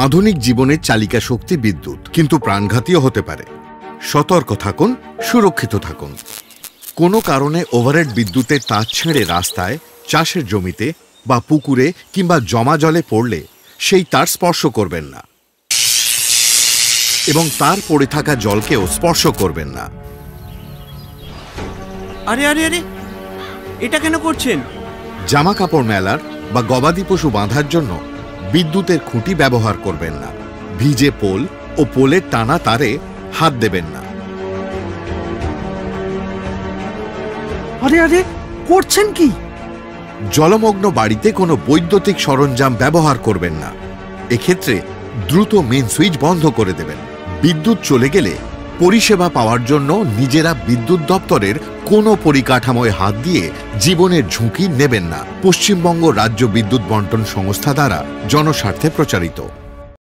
আধুনিক জীবনের চালিকা শক্তি বিদ্যুৎ, কিন্তু প্রাণঘাতীও হতে পারে। সতর্ক থাকুন, সুরক্ষিত থাকুন। কোনো কারণে ওভারহেড বিদ্যুতের তার ছেড়ে রাস্তায়, চাষের জমিতে বা পুকুরে কিংবা জমা জলে পড়লে সেই তার স্পর্শ করবেন না এবং তার পড়ে থাকা জলকেও স্পর্শ করবেন না। আরে আরে আরে, এটা কেন করছেন? জামা কাপড় মেলার বা গবাদি পশু বাঁধার জন্য বিদ্যুতের খুঁটি ব্যবহার করবেন না। ভিজে পোল ও পোলের টানা তারে হাত দেবেন না। আরে আরে, করছেন কি? জলমগ্ন বাড়িতে কোনো বৈদ্যুতিক সরঞ্জাম ব্যবহার করবেন না। এক্ষেত্রে দ্রুত মেইন সুইচ বন্ধ করে দেবেন। বিদ্যুৎ চলে গেলে পরিষেবা পাওয়ার জন্য নিজেরা বিদ্যুৎ দপ্তরের কোনো পরিকাঠামোয় হাত দিয়ে জীবনের ঝুঁকি নেবেন না। পশ্চিমবঙ্গ রাজ্য বিদ্যুৎ বন্টন সংস্থা দ্বারা জনস্বার্থে প্রচারিত।